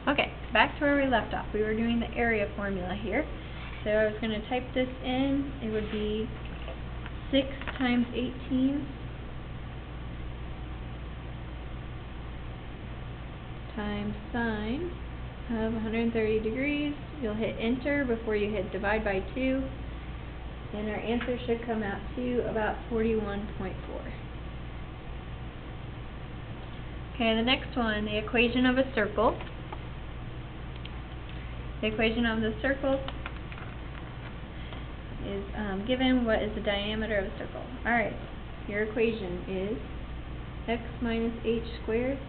Okay, back to where we left off. We were doing the area formula here. So I was going to type this in. It would be 6 times 18 times sine of 130 degrees. You'll hit enter before you hit divide by 2. And our answer should come out to about 41.4. Okay, the next one, the equation of a circle. The equation of the circle is given. What is the diameter of a circle? Alright, your equation is x minus h squared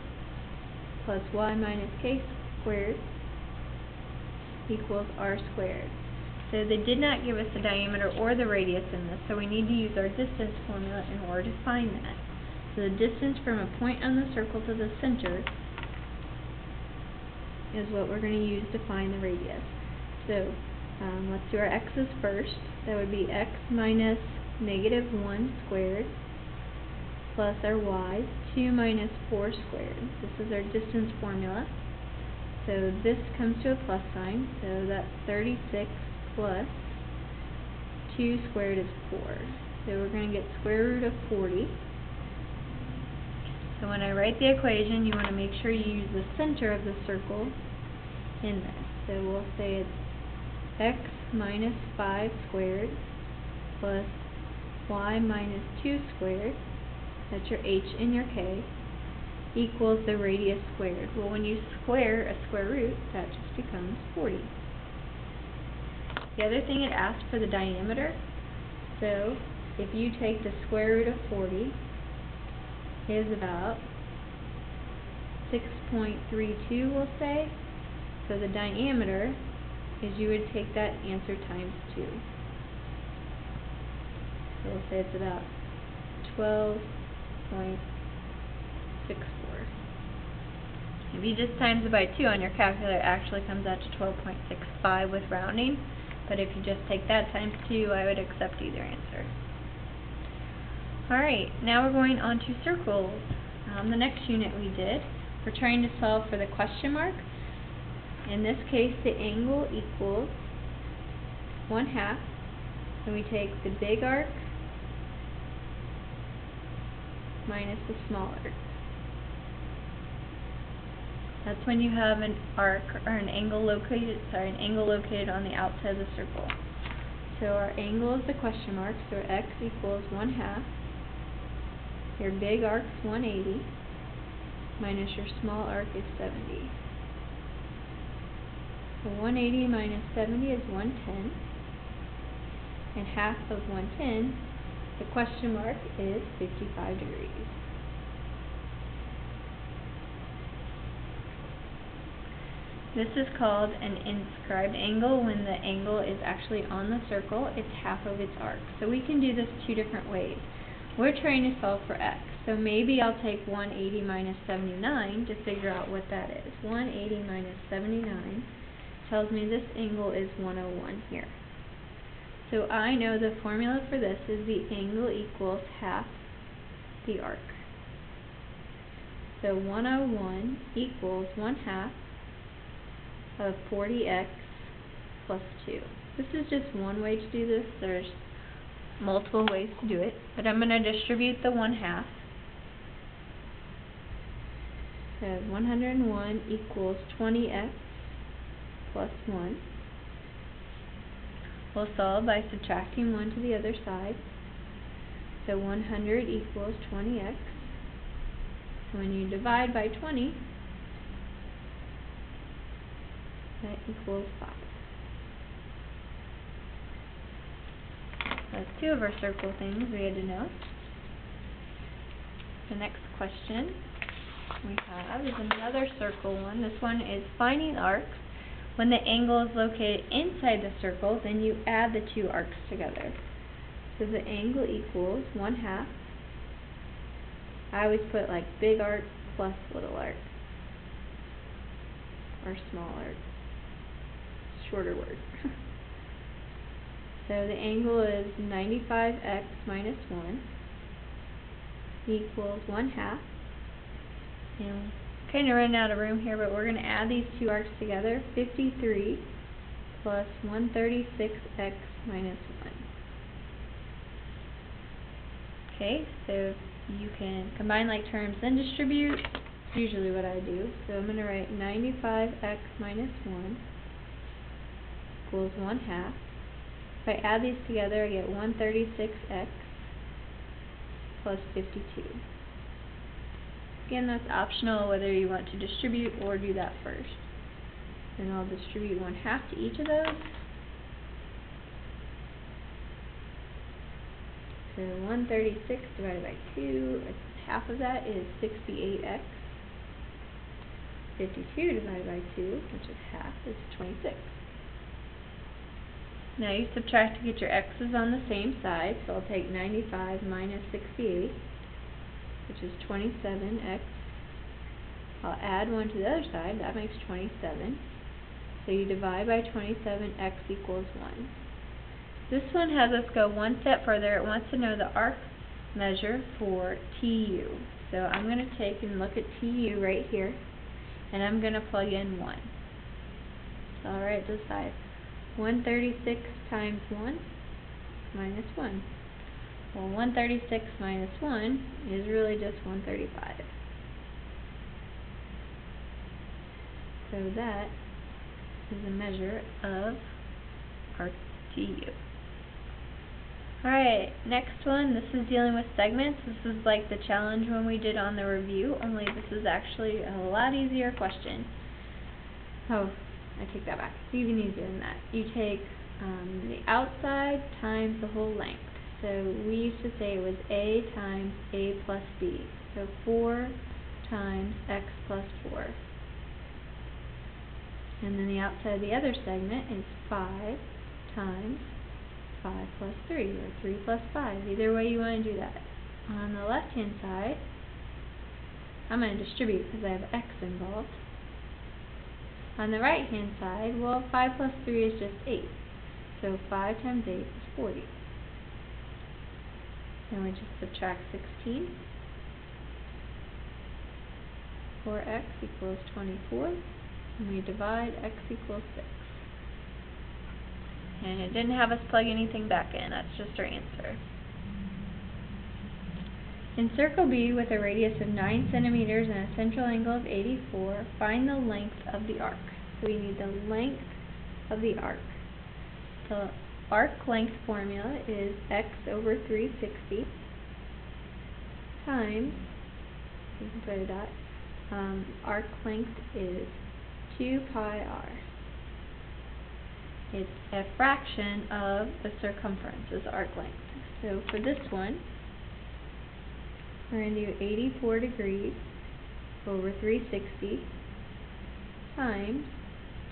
plus y minus k squared equals r squared. So they did not give us the diameter or the radius in this, so we need to use our distance formula in order to find that. So the distance from a point on the circle to the center is what we're going to use to find the radius. So let's do our x's first. That would be x minus negative 1 squared plus our y, 2 minus 4 squared. This is our distance formula. So this comes to a plus sign, so that's 36 plus 2 squared is 4. So we're going to get square root of 40. So when I write the equation, you want to make sure you use the center of the circle in this. So we'll say it's x minus 5 squared plus y minus 2 squared, that's your h and your k, equals the radius squared. Well, when you square a square root, that just becomes 40. The other thing it asks for the diameter. So if you take the square root of 40, is about 6.32, we'll say. So the diameter is, you would take that answer times 2. So we'll say it's about 12.64. If you just times it by 2 on your calculator, it actually comes out to 12.65 with rounding. But if you just take that times 2, I would accept either answer. Alright, now we're going on to circles. The next unit we did, we're trying to solve for the question mark. In this case, the angle equals 1/2. So we take the big arc minus the small arc. That's when you have an arc or an angle located on the outside of the circle. So our angle is the question mark, so x equals 1/2. Your big arc's 180 minus your small arc is 70. So 180 minus 70 is 110. And half of 110, the question mark, is 55 degrees. This is called an inscribed angle. When the angle is actually on the circle, it's half of its arc. So we can do this 2 different ways. We're trying to solve for x. So maybe I'll take 180 minus 79 to figure out what that is. 180 minus 79 tells me this angle is 101 here. So I know the formula for this is the angle equals half the arc. So 101 equals 1/2 of 40x plus 2. This is just one way to do this. There's multiple ways to do it, but I'm going to distribute the 1/2. So 101 equals 20x plus 1. We'll solve by subtracting 1 to the other side. So 100 equals 20x. So when you divide by 20, that equals 5. That's 2 of our circle things we had to know. The next question we have is another circle one. This one is finding arcs. When the angle is located inside the circle, then you add the 2 arcs together. So the angle equals 1/2. I always put like big arc plus little arc, or small arc. Shorter word. So the angle is 95x minus 1 equals 1/2. And Kind of running out of room here, but we're going to add these two arcs together. 53 plus 136x minus 1. Okay, so you can combine like terms, then distribute. That's usually what I do. So I'm going to write 95x minus 1 equals 1/2. If I add these together, I get 136x plus 52. Again, that's optional whether you want to distribute or do that first. Then I'll distribute 1/2 to each of those. So 136 divided by 2, half of that is 68x. 52 divided by 2, which is half, is 26. Now you subtract to get your x's on the same side, so I'll take 95 minus 68, which is 27x. I'll add 1 to the other side, that makes 27. So you divide by 27, x equals 1. This one has us go one step further. It wants to know the arc measure for TU. So I'm going to take and look at TU right here, and I'm going to plug in 1. So I'll write this side. 136 times 1 minus 1. Well, 136 minus 1 is really just 135. So that is a measure of arc TU. Alright, next one, this is dealing with segments. This is like the challenge when we did on the review, only this is actually a lot easier question. Oh, I take that back. It's even easier than that. You take the outside times the whole length. So we used to say it was A times A plus B. So 4 times x plus 4. And then the outside of the other segment is 5 times 5 plus 3, or 3 plus 5. Either way you want to do that. On the left-hand side, I'm going to distribute because I have x involved. On the right-hand side, well, 5 plus 3 is just 8. So 5 times 8 is 40. Then we just subtract 16. 4x equals 24. And we divide x equals 6. And it didn't have us plug anything back in. That's just our answer. In circle B with a radius of 9 centimeters and a central angle of 84, find the length of the arc. So we need the length of the arc. The arc length formula is x over 360 times, you can put a dot, arc length is 2 pi r. It's a fraction of the circumference, is arc length. So for this one, we're going to do 84 degrees over 360 times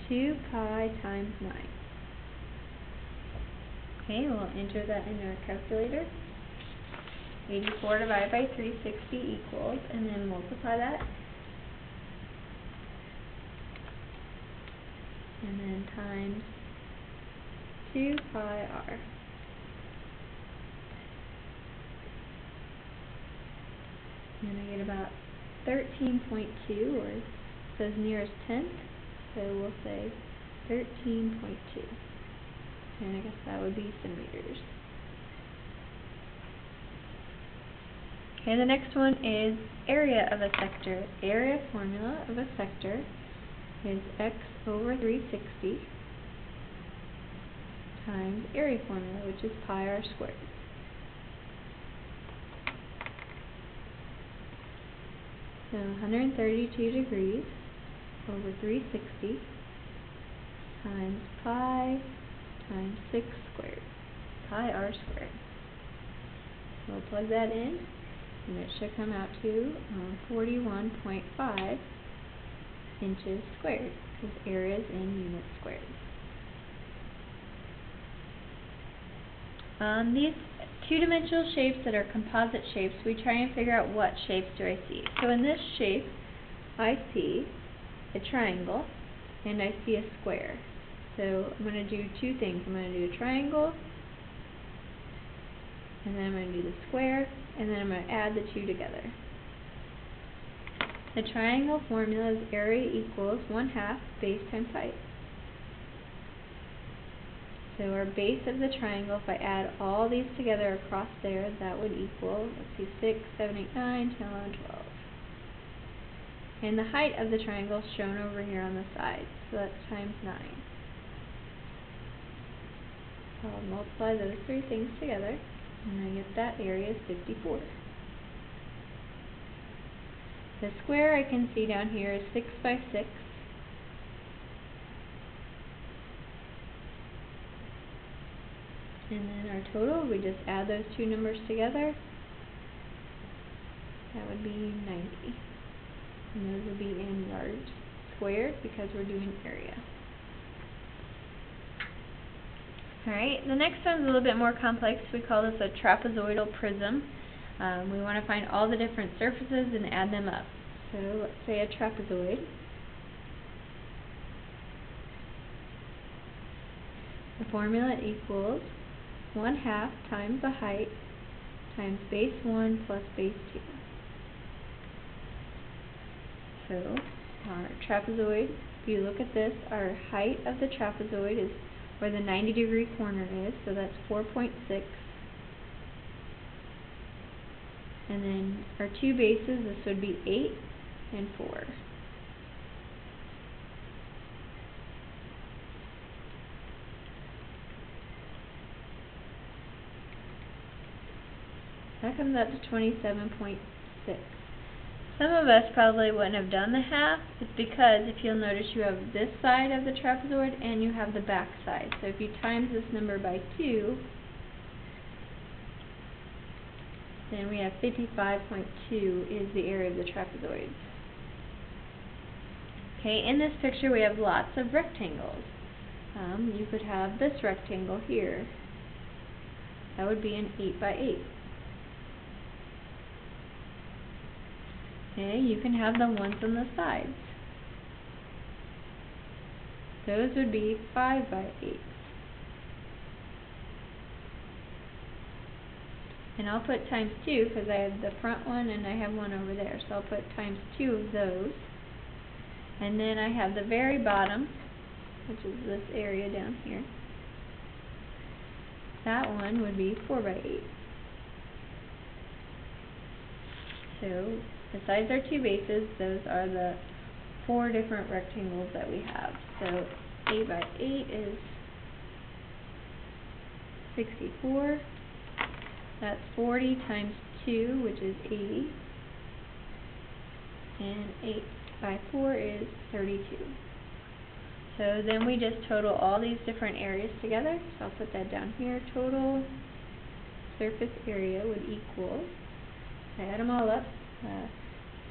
2 pi times 9. Okay, we'll enter that in our calculator. 84 divided by 360 equals, and then multiply that. And then times 2 pi r. And I get about 13.2, or it says nearest tenth, so we'll say 13.2. And I guess that would be centimeters. Okay, the next one is area of a sector. Area formula of a sector is x over 360 times area formula, which is pi r squared. So 132 degrees over 360 times pi times 6 squared, pi r squared. So we'll plug that in, and it should come out to 41.5 inches squared, because area is in units squared. These two-dimensional shapes that are composite shapes, we try and figure out what shapes do I see. So in this shape, I see a triangle, and I see a square. So I'm going to do two things. I'm going to do a triangle, and then I'm going to do the square, and then I'm going to add the two together. The triangle formula is area equals 1/2 base times height. So our base of the triangle, if I add all these together across there, that would equal, let's see, 6, 7, 8, 9, 10, 11, 12. And the height of the triangle is shown over here on the side, so that's times 9. So I'll multiply those three things together, and I get that area is 54. The square I can see down here is 6 by 6. And then our total, we just add those two numbers together. That would be 90. And those would be in yards squared because we're doing area. Alright, the next one's a little bit more complex. We call this a trapezoidal prism. We want to find all the different surfaces and add them up. So let's say a trapezoid. The formula equals 1/2 times the height times base 1 plus base 2. So our trapezoid, if you look at this, our height of the trapezoid is where the 90-degree corner is, so that's 4.6. And then our two bases, this would be 8 and 4. That comes out to 27.6. Some of us probably wouldn't have done the half. It's because if you'll notice you have this side of the trapezoid and you have the back side. So if you times this number by 2, then we have 55.2 is the area of the trapezoid. Okay, in this picture we have lots of rectangles. You could have this rectangle here. That would be an 8 by 8. Okay, you can have the ones on the sides. Those would be 5 by 8. And I'll put times 2 because I have the front one and I have one over there. So I'll put times 2 of those. And then I have the very bottom, which is this area down here. That one would be 4 by 8. So besides our two bases, those are the 4 different rectangles that we have. So 8 by 8 is 64. That's 40 times 2, which is 80. And 8 by 4 is 32. So then we just total all these different areas together. So I'll put that down here. Total surface area would equal, I add them all up,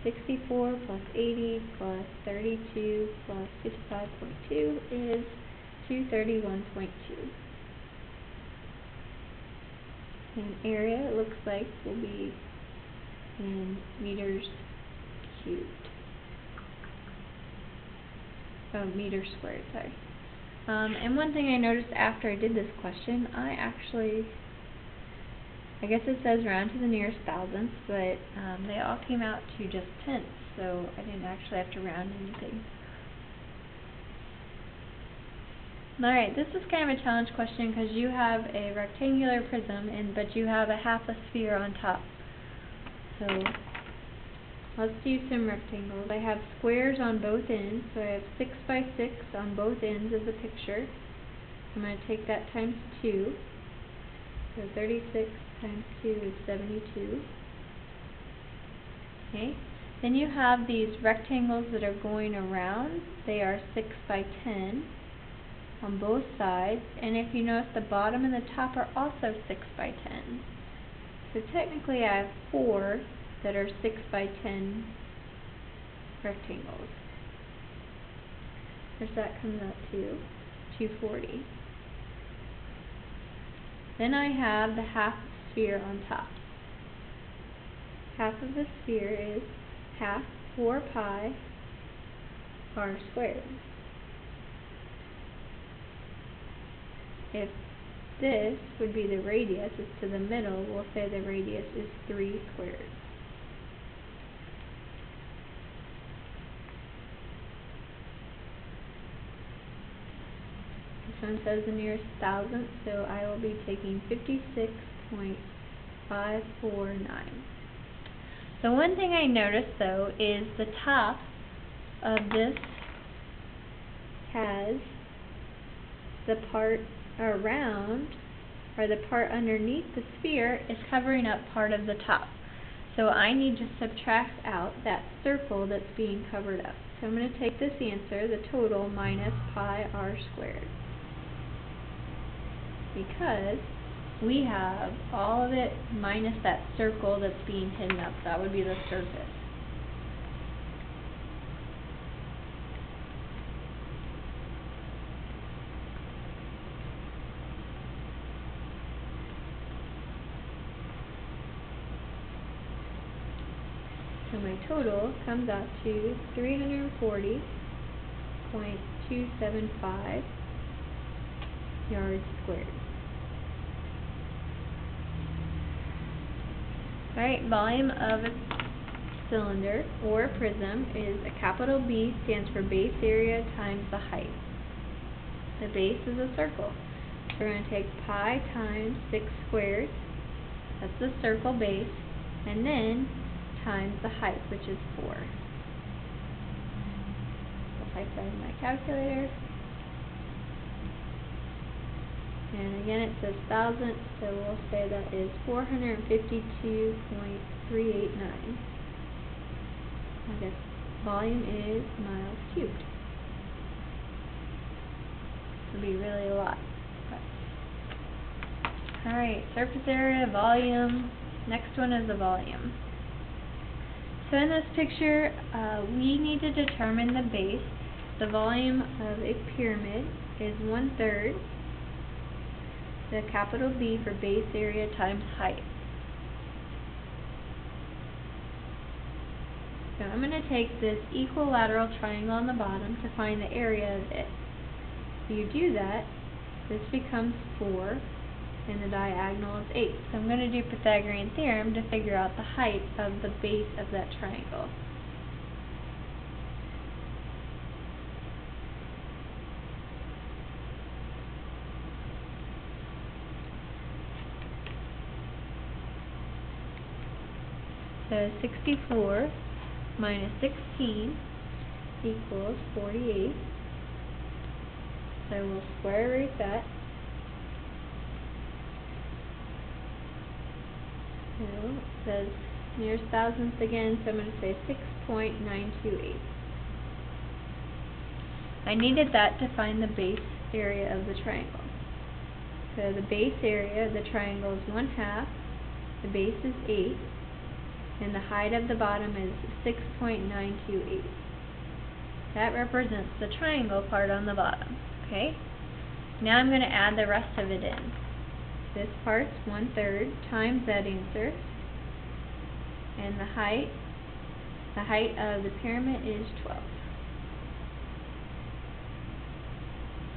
64 plus 80 plus 32 plus 55.2 is 231.2. And area, it looks like, will be in meters cubed. Oh, meters squared, sorry. And one thing I noticed after I did this question, I guess it says round to the nearest thousandth, but they all came out to just tenths, so I didn't actually have to round anything. Alright, this is kind of a challenge question because you have a rectangular prism, but you have a half a sphere on top. So let's do some rectangles. I have squares on both ends, so I have 6 by 6 on both ends of the picture. I'm going to take that times 2. So 36 times 2 is 72. Okay. Then you have these rectangles that are going around. They are 6 by 10 on both sides. And if you notice, the bottom and the top are also 6 by 10. So technically I have 4 that are 6 by 10 rectangles. Which that comes out to 240. Then I have the half sphere on top. Half of the sphere is half 4 pi r squared. If this would be the radius, it's to the middle, we'll say the radius is 3 squared. one says the nearest thousandth, so I will be taking 56.549. The one thing I noticed though is the top of this has the part around, or the part underneath the sphere is covering up part of the top. So I need to subtract out that circle that's being covered up. So I'm going to take this answer, the total, minus pi r squared. Because we have all of it minus that circle that's being hidden up. That would be the surface. So my total comes out to 340.275 yards squared. Alright, volume of a cylinder or a prism is a capital B, stands for base area times the height. The base is a circle. So we're going to take pi times 6 squared, that's the circle base, and then times the height, which is 4. I'll type that in my calculator. And again, it says thousandths, so we'll say that is 452.389. I guess volume is miles cubed. It'll be really a lot. Alright, surface area, volume. Next one is the volume. So in this picture, we need to determine the base. The volume of a pyramid is 1/3 the capital B for base area times height. So I'm going to take this equilateral triangle on the bottom to find the area of it. If you do that, this becomes 4 and the diagonal is 8. So I'm going to do Pythagorean theorem to figure out the height of the base of that triangle. So 64 minus 16 equals 48. So we'll square root that. So it says nearest thousandths again, so I'm going to say 6.928. I needed that to find the base area of the triangle. So the base area of the triangle is 1/2, the base is 8, and the height of the bottom is 6.928. That represents the triangle part on the bottom. Okay? Now I'm going to add the rest of it in. This part's 1/3 times that answer, and the height of the pyramid is 12.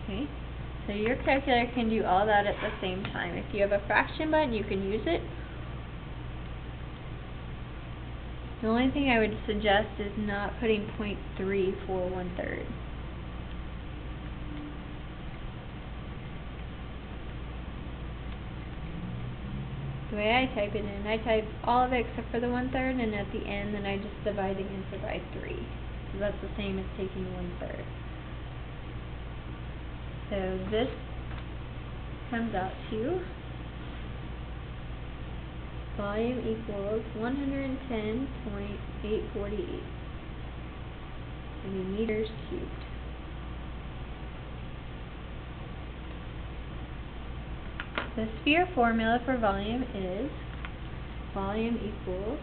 Okay? So your calculator can do all that at the same time. If you have a fraction button, you can use it. The only thing I would suggest is not putting 0.3 for 1/3. The way I type it in, I type all of it except for the 1/3, and at the end, then I just divide the answer by 3. So that's the same as taking 1/3. So this comes out to volume equals 110.848 meters cubed. The sphere formula for volume is volume equals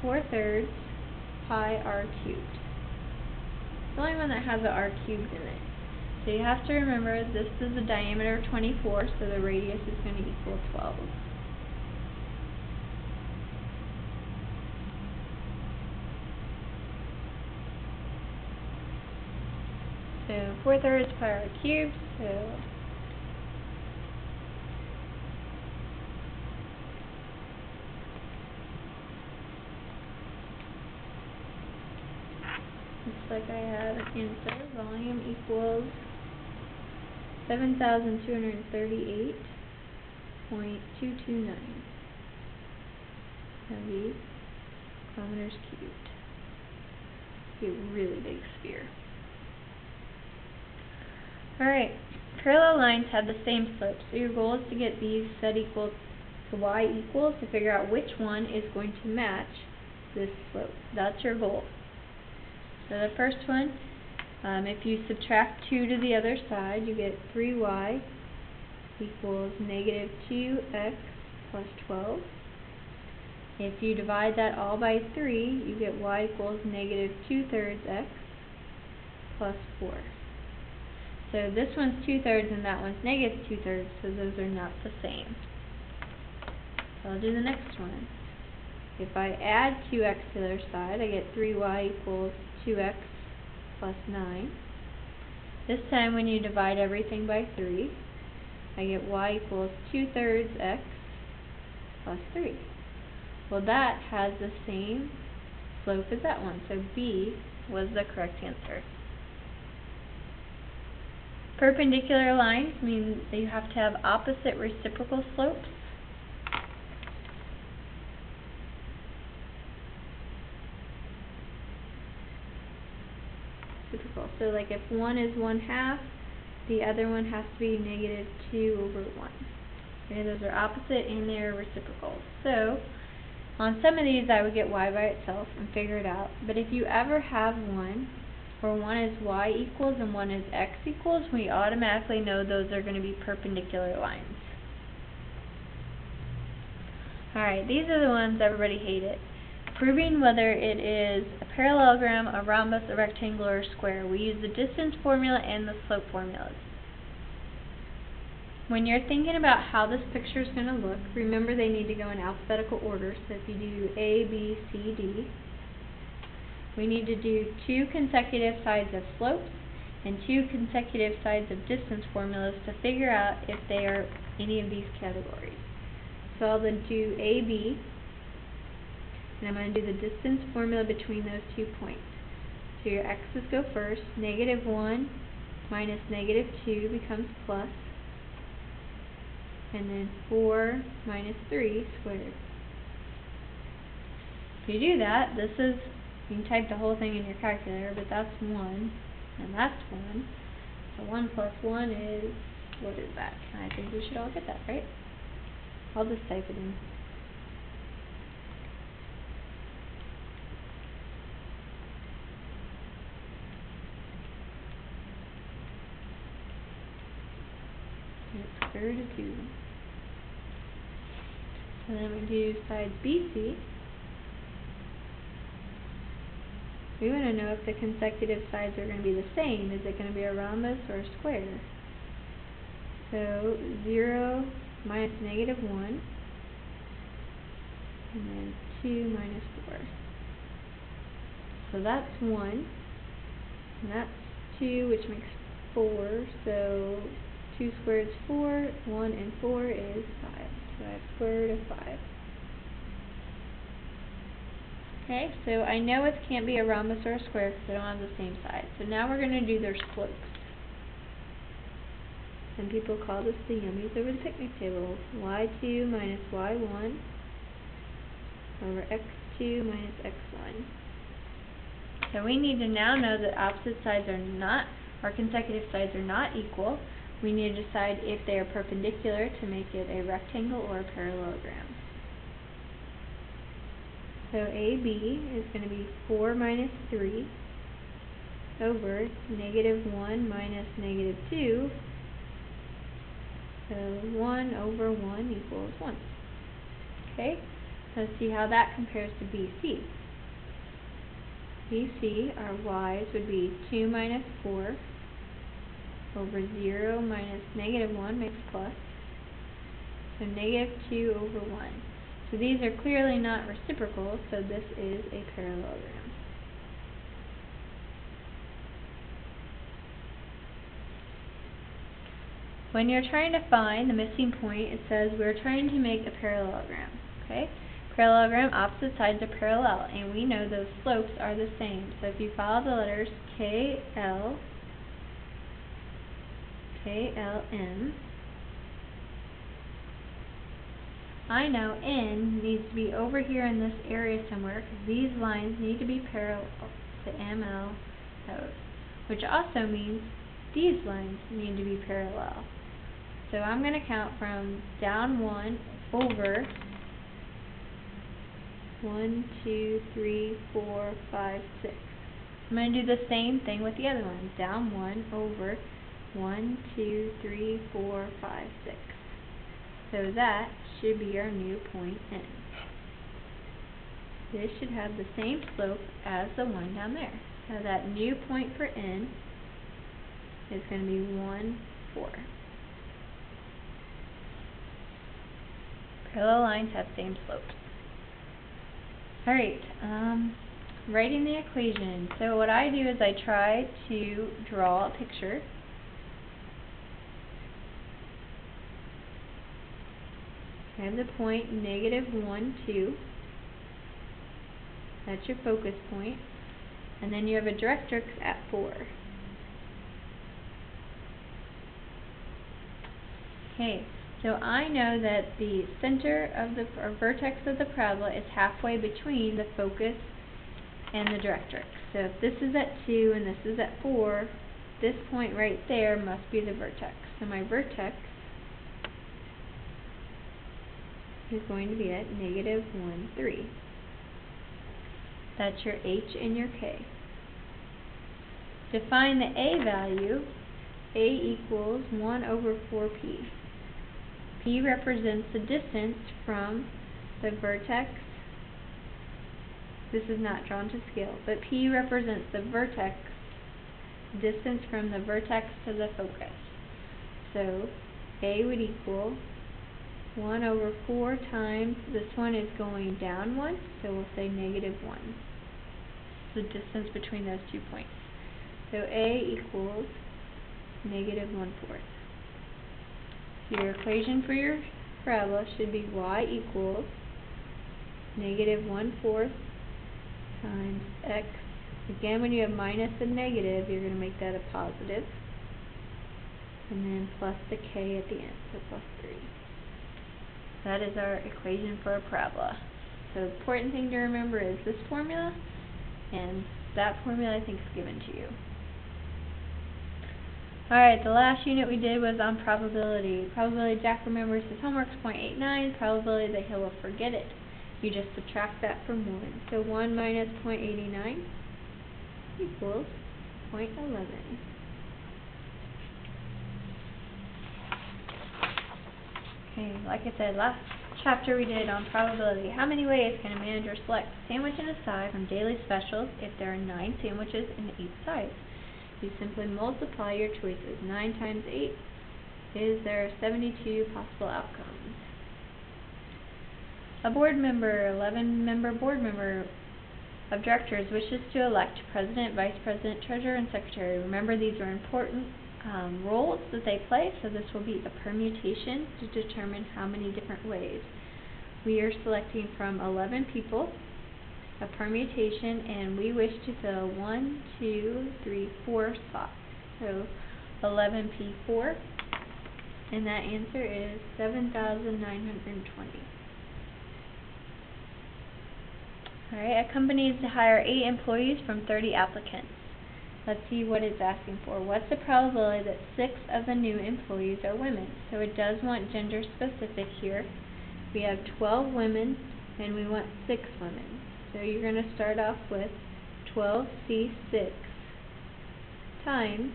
4/3 pi r cubed. It's the only one that has an r cubed in it. So you have to remember this is a diameter of 24, so the radius is going to equal 12. So 4/3 pi r cubed, so looks like I have an answer. Volume equals 7,238.229 MV kilometers cubed. Be a really big sphere. Alright, parallel lines have the same slope, so your goal is to get these set equal to y equals to figure out which one is going to match this slope. That's your goal. So the first one, if you subtract 2 to the other side, you get 3y equals negative 2x plus 12. If you divide that all by 3, you get y equals negative 2/3 x plus 4. So this one's 2/3 and that one's negative 2/3, so those are not the same. So I'll do the next one. If I add 2x to the other side, I get 3y equals 2x plus 9. This time when you divide everything by 3, I get y equals 2/3 x plus 3. Well, that has the same slope as that one, so B was the correct answer. Perpendicular lines mean that you have to have opposite reciprocal slopes. So like if one is 1/2, the other one has to be negative 2/1. Okay, those are opposite and they're reciprocal. So on some of these I would get y by itself and figure it out. But if you ever have one where one is y equals and one is x equals, we automatically know those are going to be perpendicular lines. Alright, these are the ones everybody hated. Proving whether it is a parallelogram, a rhombus, a rectangle, or a square. We use the distance formula and the slope formulas. When you're thinking about how this picture is going to look, remember they need to go in alphabetical order. So if you do A, B, C, D, we need to do 2 consecutive sides of slopes and 2 consecutive sides of distance formulas to figure out if they are any of these categories. So I'll then do A, B, and I'm going to do the distance formula between those 2 points. So your x's go first. Negative 1 minus negative 2 becomes plus. And then 4 minus 3 squared. If you do that, this is, you can type the whole thing in your calculator, but that's 1, and that's 1. So 1 plus 1 is, what is that? I think we should all get that, right? I'll just type it in. It's square root of 2. And then we do side BC. We want to know if the consecutive sides are going to be the same. Is it going to be a rhombus or a square? So 0 minus negative 1, and then 2 minus 4. So that's 1, and that's 2, which makes 4. So 2 squared is 4, 1 and 4 is 5. So I have square root of 5. Okay, so I know it can't be a rhombus or a square because they don't have the same side. So now we're going to do their slopes. Some people call this the yummies over the picnic table. y2 minus y1 over x2 minus x1. So we need to now know that opposite sides are not, or consecutive sides are not equal. We need to decide if they are perpendicular to make it a rectangle or a parallelogram. So AB is going to be 4 minus 3 over negative 1 minus negative 2. So 1 over 1 equals 1. Okay, let's see how that compares to BC. BC, our y's would be 2 minus 4 over 0 minus negative 1 makes plus. So negative 2 over 1. So these are clearly not reciprocal, so this is a parallelogram. When you're trying to find the missing point, it says we're trying to make a parallelogram. Okay? Parallelogram, opposite sides are parallel, and we know those slopes are the same. So if you follow the letters K, L, ALM. I know N needs to be over here in this area somewhere because these lines need to be parallel to ML, which also means these lines need to be parallel. So I'm going to count from down 1 over 1, 2, 3, 4, 5, 6. I'm going to do the same thing with the other ones. Down 1 over 1, 2, 3, 4, 5, 6. So that should be our new point N. This should have the same slope as the one down there. So that new point for N is going to be 1, 4. Parallel lines have same slopes. Alright, writing the equation. So what I do is I try to draw a picture. I have the point -1, 2. That's your focus point. And then you have a directrix at 4. Okay, so I know that the center of the vertex of the parabola is halfway between the focus and the directrix. So if this is at 2 and this is at 4, this point right there must be the vertex. So my vertex is going to be at -1, 3. That's your H and your K. To find the A value, A equals 1 over 4P. P represents the distance from the vertex. This is not drawn to scale, but P represents the vertex distance from the vertex to the focus. So A would equal 1 over 4 times, this one is going down 1, so we'll say -1. The distance between those 2 points. So A equals -1/4. So your equation for your parabola should be y equals -1/4 times x. Again, when you have minus and negative, you're going to make that a positive. And then plus the k at the end, so plus 3. That is our equation for a parabola. So the important thing to remember is this formula, and that formula I think is given to you. Alright, the last unit we did was on probability. Probability Jack remembers his homework's 0.89, probability that he will forget it. You just subtract that from 1. So 1 minus 0.89 equals 0.11. Okay, like I said, last chapter we did on probability. How many ways can a manager select a sandwich and a side from daily specials if there are 9 sandwiches and 8 sides? You simply multiply your choices. 9 times 8 is there are 72 possible outcomes. A board member, 11-member board member of directors wishes to elect president, vice president, treasurer, and secretary. Remember, these are important roles that they play, so this will be a permutation to determine how many different ways. We are selecting from 11 people, a permutation, and we wish to fill 1, 2, 3, 4 spots. So 11P4, and that answer is 7,920. Alright, a company is to hire 8 employees from 30 applicants. Let's see what it's asking for. What's the probability that 6 of the new employees are women? So it does want gender specific here. We have 12 women and we want 6 women. So you're going to start off with 12C6 times,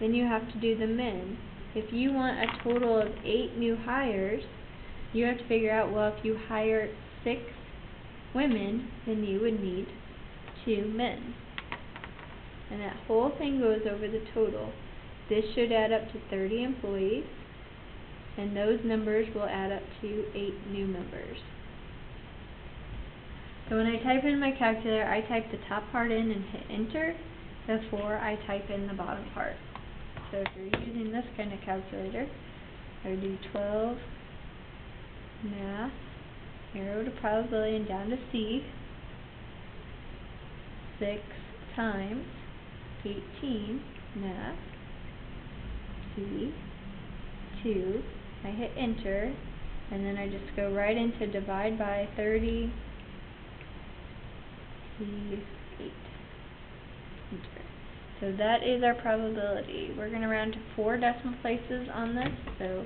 then you have to do the men. If you want a total of 8 new hires, you have to figure out, well, if you hire 6 women, then you would need 2 men. And that whole thing goes over the total. This should add up to 30 employees, and those numbers will add up to 8 new members. So when I type in my calculator, I type the top part in and hit enter before I type in the bottom part. So if you're using this kind of calculator, I would do 12 math, arrow to probability and down to C, 6 times 18 math, C, 2, I hit enter, and then I just go right into divide by 30, C, 8, enter. So that is our probability. We're going to round to 4 decimal places on this, so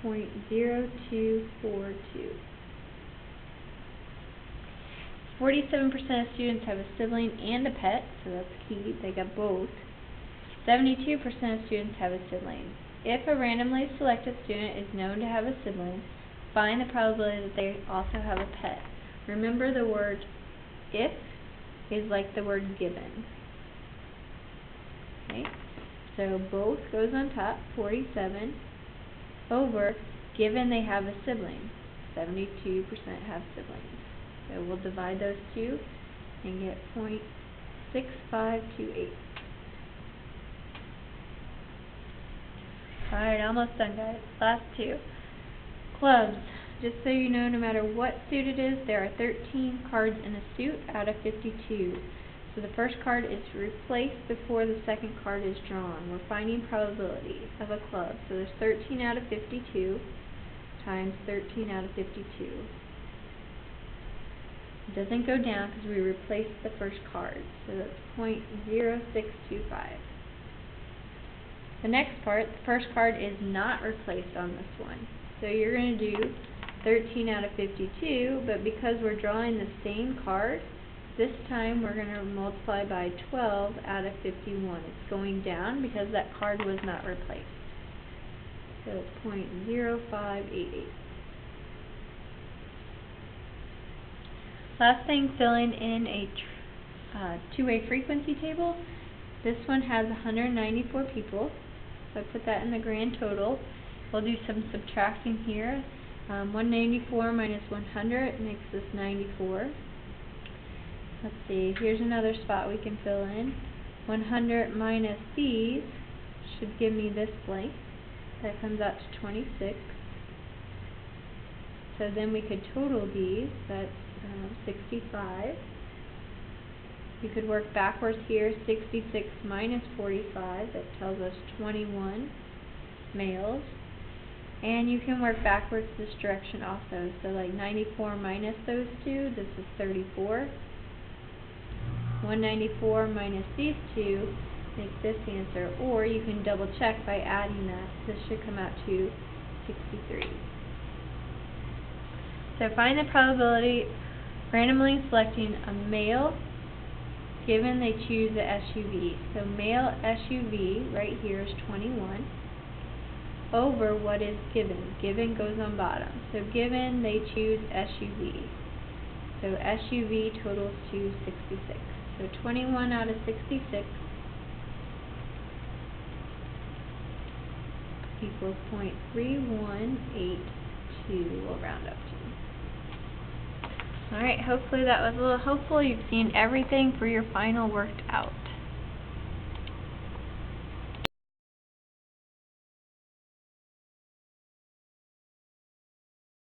0.0242. 47% of students have a sibling and a pet, so that's key, they got both. 72% of students have a sibling. If a randomly selected student is known to have a sibling, find the probability that they also have a pet. Remember, the word if is like the word given. Okay? So both goes on top, 47, over given they have a sibling. 72% have siblings. So we'll divide those two and get 0.6528. Alright, almost done, guys. Last two. Clubs. Just so you know, no matter what suit it is, there are 13 cards in a suit out of 52. So the first card is replaced before the second card is drawn. We're finding probability of a club. So there's 13 out of 52 times 13 out of 52. It doesn't go down because we replaced the first card. So that's 0.0625. The next part, the first card is not replaced on this one. So you're going to do 13 out of 52, but because we're drawing the same card, this time we're going to multiply by 12 out of 51. It's going down because that card was not replaced. So it's 0.0588. Last thing, filling in a two-way frequency table. This one has 194 people. So I put that in the grand total. We'll do some subtracting here. 194 minus 100 makes this 94. Let's see, here's another spot we can fill in. 100 minus these should give me this blank. That comes out to 26. So then we could total these. That's 65. You could work backwards here. 66 minus 45, that tells us 21 males. And you can work backwards this direction also. So like 94 minus those two, this is 34. 194 minus these two makes this answer. Or you can double check by adding that. This should come out to 63. So find the probability randomly selecting a male given they choose the SUV. So male SUV right here is 21 over what is given. Given goes on bottom. So given they choose SUV. So SUV totals to 66. So 21 out of 66 equals 0.3182. We'll round up to. Alright, hopefully that was a little helpful. You've seen everything for your final worked out.